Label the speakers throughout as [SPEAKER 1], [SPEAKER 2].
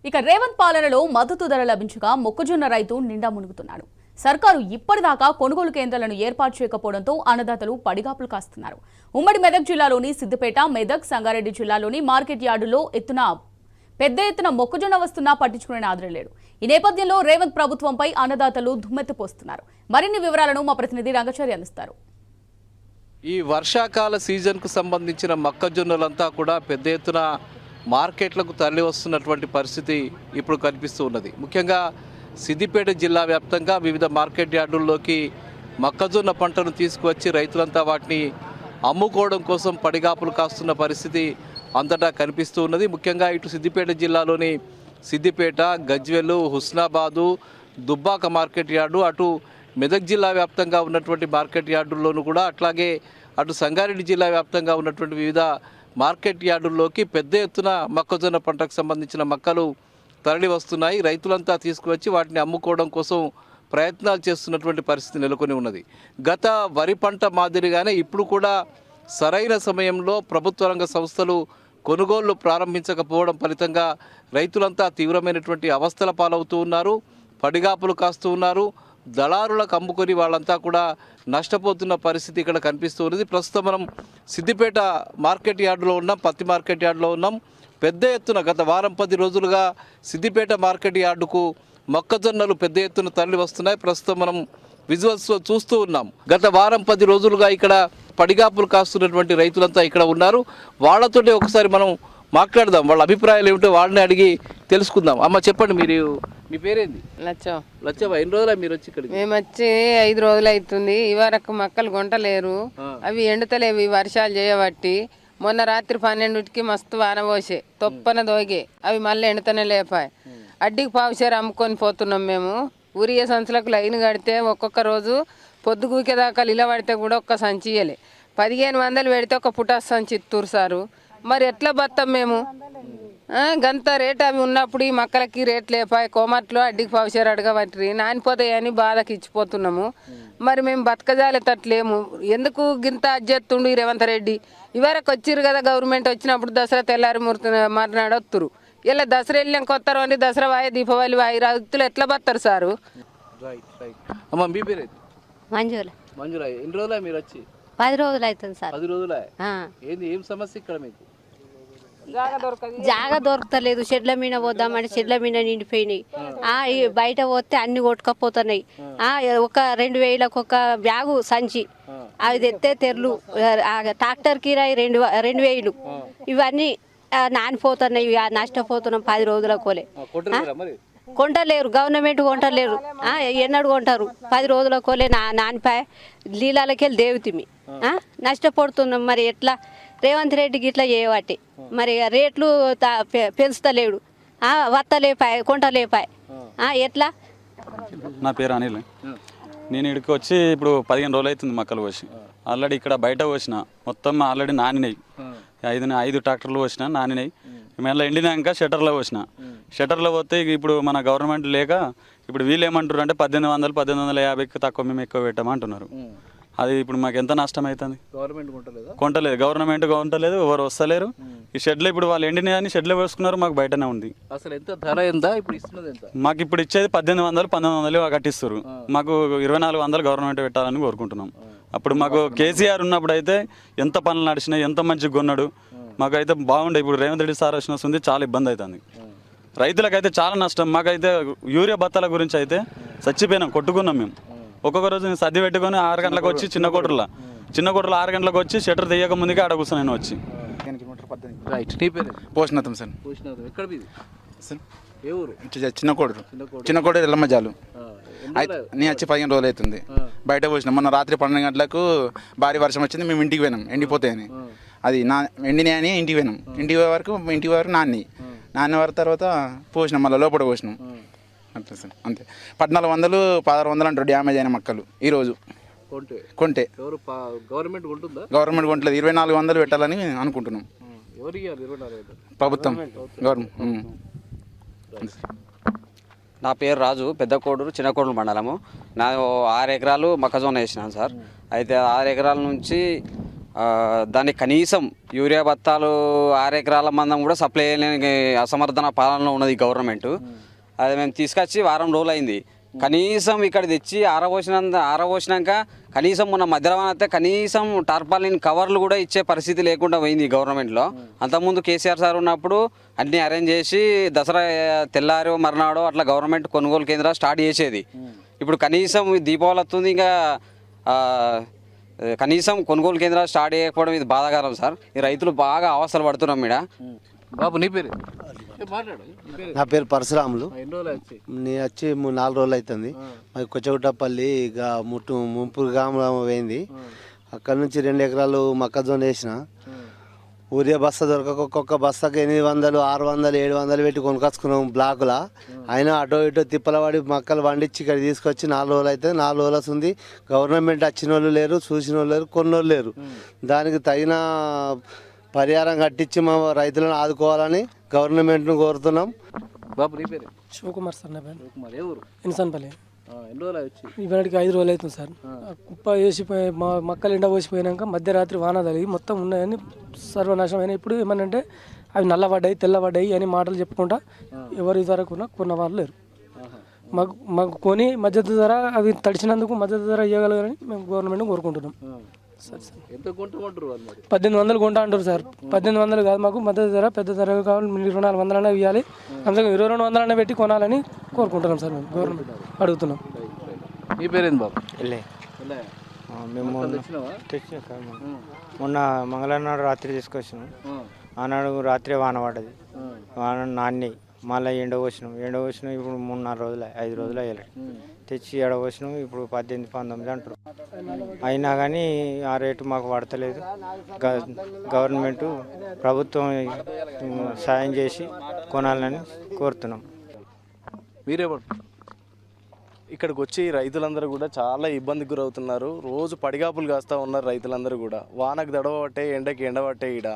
[SPEAKER 1] ఇక రేవంత్ పాలనలో మద్దతు ధర లభించగా మొక్కజొన్న రైతు నిండా మునుగుతున్నాడు. సర్కారు ఇప్పటిదాకా కొనుగోలు కేంద్రాలను ఏర్పాటు చేయకపోవడంతో అన్నదాతలు పడిగాపులు కాస్తున్నారు. ఉమ్మడి మెదక్ జిల్లాలోని సిద్దిపేట, మెదక్, సంగారెడ్డి జిల్లాలోని మార్కెట్ యార్డులో పెద్ద ఎత్తున మొక్కజొన్న వస్తున్నా పట్టించుకునే ఆదరలేడు. ఈ నేపథ్యంలో రేవంత్ ప్రభుత్వంపై అన్నదాతలు దుమ్మెత్తిపోస్తున్నారు. మరిన్ని వివరాలను మా ప్రతినిధి రంగచారి అందిస్తారు.
[SPEAKER 2] ఈ వర్షాకాల సీజన్కు సంబంధించిన మొక్కజొన్నలంతా కూడా పెద్ద ఎత్తున మార్కెట్లకు తరలి వస్తున్నటువంటి పరిస్థితి ఇప్పుడు కనిపిస్తూ ఉన్నది. ముఖ్యంగా సిద్దిపేట జిల్లా వ్యాప్తంగా వివిధ మార్కెట్ యార్డుల్లోకి మొక్కజొన్న పంటను తీసుకువచ్చి రైతులంతా వాటిని అమ్ముకోవడం కోసం పడిగాపులు కాస్తున్న పరిస్థితి అంతటా కనిపిస్తూ ఉన్నది. ముఖ్యంగా ఇటు సిద్దిపేట జిల్లాలోని సిద్దిపేట, గజ్వెల్, హుస్నాబాదు, దుబ్బాక మార్కెట్ యార్డు, అటు మెదక్ జిల్లా వ్యాప్తంగా ఉన్నటువంటి మార్కెట్ యార్డుల్లోనూ కూడా, అట్లాగే అటు సంగారెడ్డి జిల్లా వ్యాప్తంగా ఉన్నటువంటి వివిధ మార్కెట్ యార్డుల్లోకి పెద్ద ఎత్తున మొక్కజొన్న పంటకు సంబంధించిన మొక్కలు తరలి వస్తున్నాయి. రైతులంతా తీసుకువచ్చి వాటిని అమ్ముకోవడం కోసం ప్రయత్నాలు చేస్తున్నటువంటి పరిస్థితి నెలకొని ఉన్నది. గత వరి పంట మాదిరిగానే ఇప్పుడు కూడా సరైన సమయంలో ప్రభుత్వ రంగ సంస్థలు కొనుగోళ్లు ప్రారంభించకపోవడం ఫలితంగా రైతులంతా తీవ్రమైనటువంటి అవస్థల పాలవుతూ ఉన్నారు, పడిగాపులు కాస్తూ ఉన్నారు. దళారులకు అమ్ముకొని వాళ్ళంతా కూడా నష్టపోతున్న పరిస్థితి ఇక్కడ కనిపిస్తూ ఉన్నది. ప్రస్తుతం మనం సిద్దిపేట మార్కెట్ యార్డులో ఉన్నాం, పత్తి మార్కెట్ యార్డులో ఉన్నాం. పెద్ద ఎత్తున గత వారం 10 రోజులుగా సిద్దిపేట మార్కెట్ యార్డుకు మొక్కజొన్నలు పెద్ద ఎత్తున తరలి వస్తున్నాయి. ప్రస్తుతం మనం విజువల్స్లో చూస్తూ ఉన్నాం. గత వారం 10 రోజులుగా ఇక్కడ పడిగాపులు కాస్తున్నటువంటి రైతులంతా ఇక్కడ ఉన్నారు. వాళ్ళతోటి ఒకసారి మనం మాట్లాడదాం, వాళ్ళ అభిప్రాయాలు ఏమిటో వాళ్ళని అడిగి తెలుసుకుందాం. అమ్మ చెప్పండి, మీ పేరేంది? లచ్చవ్వ. ఎన్ని రోజులు మీరు వచ్చి ఇక్కడ?
[SPEAKER 3] మేము వచ్చి 5 రోజులు అవుతుంది. ఇవరకు మొక్కలు కొంటలేరు, అవి ఎండుతలేవు ఈ వర్షాలు చేయబట్టి. మొన్న రాత్రి 12కి మస్తు వాన పోసే తొప్పన దోగే అవి మళ్ళీ ఎండుతనే లేపాయి. అడ్డికి పావుసేరు అమ్ముకొని పోతున్నాం మేము. ఊరియే సంచులకు లైన్ కడితే ఒక్కొక్క రోజు పొద్దుగూకేదాకా ఇలా పడితే కూడా ఒక్క సంచి ఇయ్యలే. 1500 పెడితే ఒక పుటాస్ సంచి ఇత్తూరు సారు. మరి ఎట్లా బతాం మేము? గంత రేట్ అవి ఉన్నప్పుడు ఈ మొక్కలకి రేట్ లేపాయి. కోమట్లో అడ్డికి పావుసేరు అడగబట్టి నానిపోతాయని బాధకి ఇచ్చిపోతున్నాము. మరి మేము బతకజాలేటట్లేము. ఎందుకు గింత అజ్జెత్తుండు ఈ రేవంత్ రెడ్డి? ఇవరకు వచ్చిర్రు కదా గవర్నమెంట్ వచ్చినప్పుడు దసరా తెల్లారి మర్నాడు వస్తురు. ఇలా దసరా వెళ్ళాం కొత్తారు అని దసరా వాయి దీపావళి వాయి రైతులు ఎట్లా బతారు సారు?
[SPEAKER 2] అమ్మ మీ పేరు?
[SPEAKER 4] మంజుల.
[SPEAKER 2] ఎన్ని రోజులు మీరు వచ్చి?
[SPEAKER 4] 10 రోజులు అవుతుంది సార్.
[SPEAKER 2] 10 రోజులే. ఏం సమస్య ఇక్కడ మీకు?
[SPEAKER 4] జాగా దొరకలేదు. షెడ్ల మీద పోద్దామంటే షెడ్ల మీద నిండిపోయినాయి. బయట పోతే అన్ని కొట్టుకపోతున్నాయి. ఒక 2000కి ఒక బ్యాగు సంచి అవి తెస్తే తెర్లు, ట్రాక్టర్ కిరాయి 2000 ఇవన్నీ నానిపోతున్నాయి. నష్టపోతున్నాం 10 రోజుల కోలే. కొంటలేరు, గవర్నమెంట్ కొంటలేరు. ఎన్నడు కొంటారు? 10 రోజుల కోలే నానిపాయ నీళ్ళకెళ్ళి దేవుతిమి నష్టపడుతున్నాం. మరి ఎట్లా రేవంత్ రెడ్డికి ఇట్లా చేయబట్టి మరి రేట్లు పెంచుతలేడు, వత్తలేపాయ కొంటలేపాయ ఎట్లా?
[SPEAKER 5] నా పేరు అనిల్. నేను ఇక్కడికి వచ్చి ఇప్పుడు 15 రోజులు అవుతుంది మొక్కలు పోసి. ఆల్రెడీ ఇక్కడ బయట పోసిన మొత్తం ఆల్రెడీ నానినాయి. 5 ట్రాక్టర్లు పోసిన నానినాయి. మళ్ళీ ఎండినాక షట్టర్లో పోసిన. షట్టర్లో పోతే ఇప్పుడు మన గవర్నమెంట్ లేక ఇప్పుడు వీళ్ళు ఏమంటారు అంటే 1800, 1850కి తక్కువ మేము ఎక్కువ పెట్టామంటున్నారు. అది ఇప్పుడు మాకు ఎంత నష్టం అవుతుంది? కొంటలేదు, గవర్నమెంట్ కొంటలేదు, ఎవరు వస్తలేరు. ఈ షెడ్లో ఇప్పుడు వాళ్ళు ఎండినాయని షెడ్లో వేసుకున్నారు, మాకు బయటనే ఉంది.
[SPEAKER 2] అసలు ఎంత ధర? ఎంత ఇప్పుడు ఇస్తున్నది? ఎంత
[SPEAKER 5] మాకు ఇప్పుడు ఇచ్చేది 1800, 1900 కట్టిస్తారు. మాకు 2400 గవర్నమెంట్ పెట్టాలని కోరుకుంటున్నాం. అప్పుడు మాకు కేసీఆర్ ఉన్నప్పుడు అయితే ఎంత పనులు నడిచినాయి, ఎంత మంచిగా కొన్నాడు. మాకైతే బాగుండే. ఇప్పుడు రేవంత్ రెడ్డి సార్ వచ్చిన వస్తుంది, చాలా ఇబ్బంది అవుతుంది. రైతులకైతే చాలా నష్టం. మాకైతే యూరియా బత్తాల గురించి అయితే చచ్చిపోయినాం, కొట్టుకున్నాం మేము. ఒక్కొక్క రోజు నేను సర్ది పెట్టుకొని 6 గంటలకు వచ్చి చిన్న కోటర్లో 6 గంటలకు వచ్చి షట్టర్ తీయక ముందుకే ఆడ కూర్చొని నేను వచ్చి.
[SPEAKER 6] పోషినాథం సార్. చిన్న కోడూరు ఎల్లమ్మజాలు. నేను వచ్చి 15 రోజులు అవుతుంది. బయట పోసినాం. మొన్న రాత్రి 12 గంటలకు భారీ వర్షం వచ్చింది. మేము ఇంటికి పోయినాం, ఎండిపోతాయని. అది ఎండినాయని ఇంటికి పోయినాం. ఇంటికి పోయే వరకు నాన్న వరకు తర్వాత పోసినాం, మళ్ళీ లోపల పోసినాం. అంతే సార్, అంతే. 1400, 1600 అంటారు డ్యామేజ్ అయిన మొక్కలు ఈరోజు కొంటే. గవర్నమెంట్ కొంటలేదు. 2400 పెట్టాలని అనుకుంటున్నాం. ప్రభుత్వం, గవర్నమెంట్.
[SPEAKER 7] నా పేరు రాజు, పెద్ద కోడూరు, చిన్న కోడూరు మండలము. నా 6 ఎకరాలు మొక్కజొన్న వేసినాను సార్. అయితే 6 ఎకరాల నుంచి దాన్ని కనీసం యూరియా బత్తాలు 6 ఎకరాల మందం కూడా సప్లై చేయలేని అసమర్థన పాలనలో ఉన్నది ఈ గవర్నమెంట్. అది మేము తీసుకొచ్చి వారం రోజులు అయింది. కనీసం ఇక్కడ తెచ్చి ఆరబోసినాక కనీసం మొన్న మధ్యాహ్నం అయితే కనీసం టార్పాలిన్ కవర్లు కూడా ఇచ్చే పరిస్థితి లేకుండా పోయింది ఈ గవర్నమెంట్లో. అంతకుముందు కేసీఆర్ సార్ ఉన్నప్పుడు అన్నీ అరేంజ్ చేసి దసరా తెల్లారో మర్నాడో అట్లా గవర్నమెంట్ కొనుగోలు కేంద్రాలు స్టార్ట్ చేసేది. ఇప్పుడు కనీసం దీపావళి వస్తుంది, ఇంకా కనీసం కొనుగోలు కేంద్రాలు స్టార్ట్ చేయకపోవడం ఇది బాధాకరం సార్. ఈ రైతులు బాగా అవస్థలు పడుతున్నాం ఈడ.
[SPEAKER 2] బాబు నీ పేరు? మాట్లాడు.
[SPEAKER 8] నా పేరు పరశురాములు.
[SPEAKER 2] ఎన్ని రోజులు వచ్చి?
[SPEAKER 8] నేను వచ్చి 4 రోజులు అవుతుంది. మరి కొచ్చగుట్టపల్లి ఇక ముంపూరు గ్రామం పోయింది. అక్కడ నుంచి 2 ఎకరాలు మొక్కజొన్న వేసిన. ఊరియా బస్తా దొరకక ఒక్కొక్క బస్తాకి 800, 600, 700 పెట్టి కొనుకొచ్చుకున్నాం బ్లాకులా. అయినా అటో ఇటో తిప్పలవాడి మొక్కలు పండించి ఇక్కడ తీసుకొచ్చి 4 రోజులు అవుతుంది. 4 రోజులు వస్తుంది. గవర్నమెంట్ వచ్చిన వాళ్ళు లేరు, చూసిన వాళ్ళు లేరు, కొన్నోళ్ళు లేరు. దానికి తగిన పరిహారం కట్టించి మా రైతులను ఆదుకోవాలని గవర్నమెంట్ను కోరుతున్నాం.
[SPEAKER 2] బాబు నీ పేరు?
[SPEAKER 9] శివకుమార్ సార్ నా పేరు.
[SPEAKER 2] శివకుమార్. ఏ ఊరు?
[SPEAKER 9] ఇన్సాన్పల్లి.
[SPEAKER 2] ఎన్ని రోజులు వచ్చి?
[SPEAKER 9] ఇవాటికి 5 రోజులు అవుతుంది సార్. కుప్ప వేసిపోయి మా మక్కలు ఎండ పోసిపోయినాక మధ్యరాత్రి వాన తగిలి మొత్తం ఉన్నాయని సర్వనాశనం అయినా. ఇప్పుడు ఏమనంటే అవి నల్లబడ్డాయి, తెల్లబడ్డాయి అని మాటలు చెప్పుకుంటా ఎవరి వరకు కొన్న వాళ్ళు లేరు. మాకు కొని మద్దతు ధర అవి తడిచినందుకు మద్దతు ధర ఇవ్వగలరని మేము గవర్నమెంట్ కోరుకుంటున్నాం. సరే సార్.
[SPEAKER 2] ఎంత కొంటామంటారు వాళ్ళు?
[SPEAKER 9] 1800 కొంటా అంటారు సార్. 1800 కాదు, మాకు మద్దతు ధర పెద్ద ధర కావాలి. 2400 ఇవ్వాలి. అందుకని 2200 పెట్టి కొనాలని కోరుకుంటున్నాం సార్. మేము గవర్నమెంట్ అడుగుతున్నాం.
[SPEAKER 2] నీ పేరేంది బాబు?
[SPEAKER 10] మేము తెచ్చినాం సార్. మొన్న మంగళవారం నాడు రాత్రి తీసుకొచ్చినాం. ఆనాడు రాత్రి వాన పడ్డది. వాన నాన్ని మళ్ళీ ఎండ పోసినాం. ఇప్పుడు 3-4 రోజులు 5 రోజులు అయ్యాలి. తెచ్చి ఎడవచ్చినాం. ఇప్పుడు 18-19 అంటారు. అయినా కానీ ఆ రేటు మాకు పడతలేదు. గవర్నమెంటు ప్రభుత్వం సాయం చేసి కొనాలని కోరుతున్నాం.
[SPEAKER 2] మీరేమంటారు?
[SPEAKER 11] ఇక్కడికి వచ్చి రైతులందరూ కూడా చాలా ఇబ్బందికి గురవుతున్నారు. రోజు పడిగాపులు కాస్తూ ఉన్నారు రైతులందరూ కూడా. వానకు దడవబట్టే, ఎండకి ఎండబట్టే. ఈడ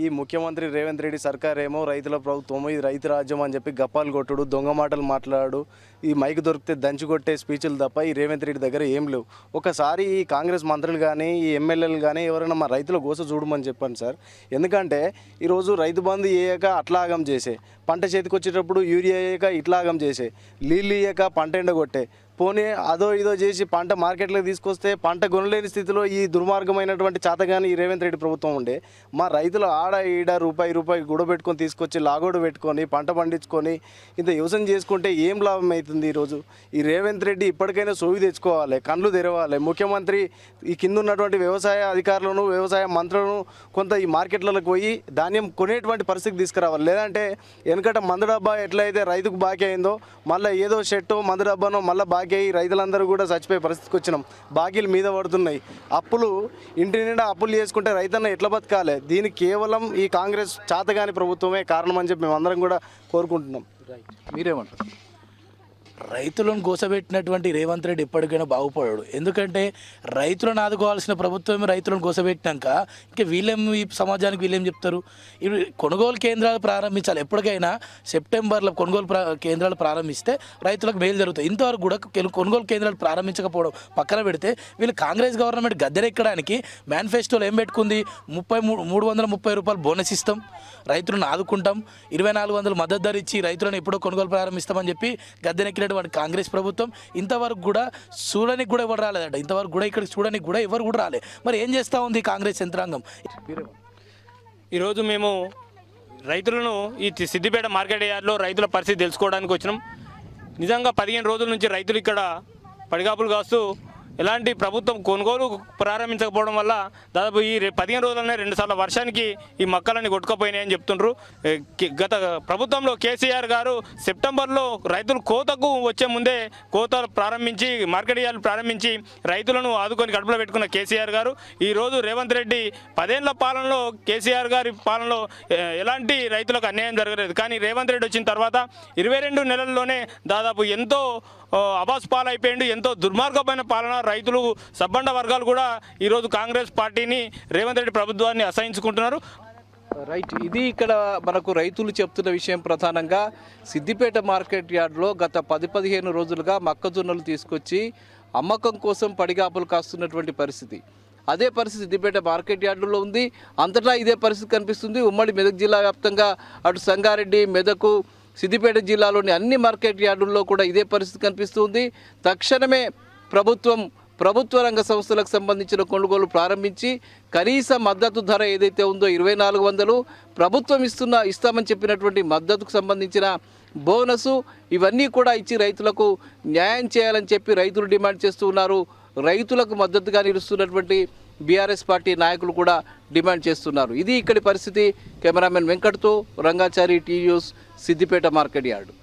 [SPEAKER 11] ఈ ముఖ్యమంత్రి రేవంత్ రెడ్డి సర్కార్ ఏమో రైతుల ప్రభుత్వం, ఇది రైతు రాజ్యం అని చెప్పి గప్పాలు కొట్టుడు, దొంగ మాటలు మాట్లాడు, ఈ మైక్ దొరికితే దంచి కొట్టే స్పీచ్లు తప్ప ఈ రేవంత్ రెడ్డి దగ్గర ఏం లేవు. ఒకసారి ఈ కాంగ్రెస్ మంత్రులు కానీ, ఈ ఎమ్మెల్యేలు కానీ ఎవరైనా మా రైతుల గోస చూడమని చెప్పండి సార్. ఎందుకంటే ఈరోజు రైతు బంధు వేయక అట్లాగం చేసే, పంట చేతికి వచ్చేటప్పుడు యూరియా వేయక ఇట్లాగం చేసే, నీళ్ళు వేయక పంట ఎండగొట్టే, పోనీ అదో ఇదో చేసి పంట మార్కెట్లోకి తీసుకొస్తే పంట కొనలేని స్థితిలో ఈ దుర్మార్గమైనటువంటి చాతగాని ఈ రేవంత్ రెడ్డి ప్రభుత్వం ఉండే. మా రైతులు ఆడ ఈడ రూపాయి గుడబెట్టుకొని తీసుకొచ్చి లాగోడు పెట్టుకొని పంట పండించుకొని ఇంత వ్యవసాయం చేసుకుంటే ఏం లాభం అవుతుంది? ఈరోజు ఈ రేవంత్ రెడ్డి ఇప్పటికైనా సోవి తెచ్చుకోవాలి, కళ్ళు తెరవాలి. ముఖ్యమంత్రి ఈ కింద ఉన్నటువంటి వ్యవసాయ అధికారులను, వ్యవసాయ మంత్రులను కొంత ఈ మార్కెట్లకు పోయి ధాన్యం కొనేటువంటి పరిస్థితికి తీసుకురావాలి. లేదంటే వెనకట మందు డబ్బా ఎట్లయితే రైతుకు బాకీ అయిందో మళ్ళీ ఏదో షెట్టో మందు డబ్బానో మళ్ళీ బాకీ అయ్యి రైతులందరూ కూడా చచ్చిపోయే పరిస్థితికి వచ్చినాం. బాకీలు మీద పడుతున్నాయి. అప్పులు ఇంటి నిండా అప్పులు చేసుకుంటే రైతన్న ఎట్లా బతకాలి? దీనికి కేవలం ఈ కాంగ్రెస్ చాతగాని ప్రభుత్వమే కారణం అని చెప్పి మేమందరం కూడా కోరుకుంటున్నాం.
[SPEAKER 2] మీరేమంటారు?
[SPEAKER 12] రైతులను గోసబెట్టినటువంటి రేవంత్ రెడ్డి ఎప్పటికైనా బాగుపడాడు. ఎందుకంటే రైతులను ఆదుకోవాల్సిన ప్రభుత్వమే రైతులను గోసబెట్టినాక ఇంకా వీళ్ళేం ఈ సమాజానికి వీళ్ళేం చెప్తారు? ఇప్పుడు కొనుగోలు కేంద్రాలు ప్రారంభించాలి. ఎప్పటికైనా సెప్టెంబర్లో కొనుగోలు కేంద్రాలు ప్రారంభిస్తే రైతులకు మేలు జరుగుతుంది. ఇంతవరకు కూడా కొనుగోలు కేంద్రాలు ప్రారంభించకపోవడం పక్కన పెడితే వీళ్ళు కాంగ్రెస్ గవర్నమెంట్ గద్దెనెక్కడానికి మేనిఫెస్టోలో ఏం పెట్టుకుంది? 330 రూపాయలు బోనస్ ఇస్తాం, రైతులను ఆదుకుంటాం, 2400 మద్దతు ధర ఇచ్చి రైతులను ఎప్పుడో కొనుగోలు ప్రారంభిస్తామని చెప్పి గద్దెనెక్కినటువంటి కాంగ్రెస్ ప్రభుత్వం ఇంతవరకు కూడా చూడడానికి కూడా ఎవరు రాలేదట. ఇంతవరకు కూడా ఇక్కడ చూడడానికి కూడా ఎవరు కూడా రాలే. మరి ఏం చేస్తూ ఉంది కాంగ్రెస్ యంత్రాంగం?
[SPEAKER 13] ఈరోజు మేము రైతులను ఈ సిద్దిపేట మార్కెట్ యార్డ్లో రైతుల పరిస్థితి తెలుసుకోవడానికి వచ్చినాం. నిజంగా 15 రోజుల నుంచి రైతులు ఇక్కడ పడిగాపులు కాస్తూ ఎలాంటి ప్రభుత్వం కొనుగోలు ప్రారంభించకపోవడం వల్ల దాదాపు ఈ 15 రోజులనే 2 సార్లు వర్షానికి ఈ మొక్కలన్నీ కొట్టుకుపోయినాయని చెప్తుండ్రు. గత ప్రభుత్వంలో కేసీఆర్ గారు సెప్టెంబర్లో రైతులు కోతకు వచ్చే ముందే కోత ప్రారంభించి మార్కెట్ యార్డులు ప్రారంభించి రైతులను ఆదుకొని కడుపులో పెట్టుకున్న కేసీఆర్ గారు ఈరోజు రేవంత్ రెడ్డి 10 ఏళ్ల పాలనలో కేసీఆర్ గారి పాలనలో ఎలాంటి రైతులకు అన్యాయం జరగలేదు. కానీ రేవంత్ రెడ్డి వచ్చిన తర్వాత 22 నెలల్లోనే దాదాపు ఎంతో అబాస్ పాలైపోయిండు. ఎంతో దుర్మార్గమైన పాలన. రైతులు సబ్బండ వర్గాలు కూడా ఈరోజు కాంగ్రెస్ పార్టీని, రేవంత్ రెడ్డి ప్రభుత్వాన్ని అసహించుకుంటున్నారు.
[SPEAKER 2] రైట్. ఇది ఇక్కడ మనకు రైతులు చెప్తున్న విషయం. ప్రధానంగా సిద్దిపేట మార్కెట్ యార్డ్లో గత 10-15 రోజులుగా మొక్కజొన్నలు తీసుకొచ్చి అమ్మకం కోసం పడిగాపులు కాస్తున్నటువంటి పరిస్థితి. అదే పరిస్థితి సిద్దిపేట మార్కెట్ యార్డులో ఉంది. అంతటా ఇదే పరిస్థితి కనిపిస్తుంది. ఉమ్మడి మెదక్ జిల్లా వ్యాప్తంగా అటు సంగారెడ్డి, మెదకు, సిద్దిపేట జిల్లాలోని అన్ని మార్కెట్ యార్డుల్లో కూడా ఇదే పరిస్థితి కనిపిస్తుంది. తక్షణమే ప్రభుత్వ రంగ సంస్థలకు సంబంధించిన కొనుగోలు ప్రారంభించి కనీస మద్దతు ధర ఏదైతే ఉందో 2400 ప్రభుత్వం ఇస్తామని చెప్పినటువంటి మద్దతుకు సంబంధించిన బోనసు ఇవన్నీ కూడా ఇచ్చి రైతులకు న్యాయం చేయాలని చెప్పి రైతులు డిమాండ్ చేస్తూ ఉన్నారు. రైతులకు మద్దతుగా నిలుస్తున్నటువంటి బీఆర్ఎస్ పార్టీ నాయకులు కూడా డిమాండ్ చేస్తున్నారు. ఇది ఇక్కడి పరిస్థితి. కెమెరామెన్ వెంకట్తో Rangachari, T news, Siddipet market yard.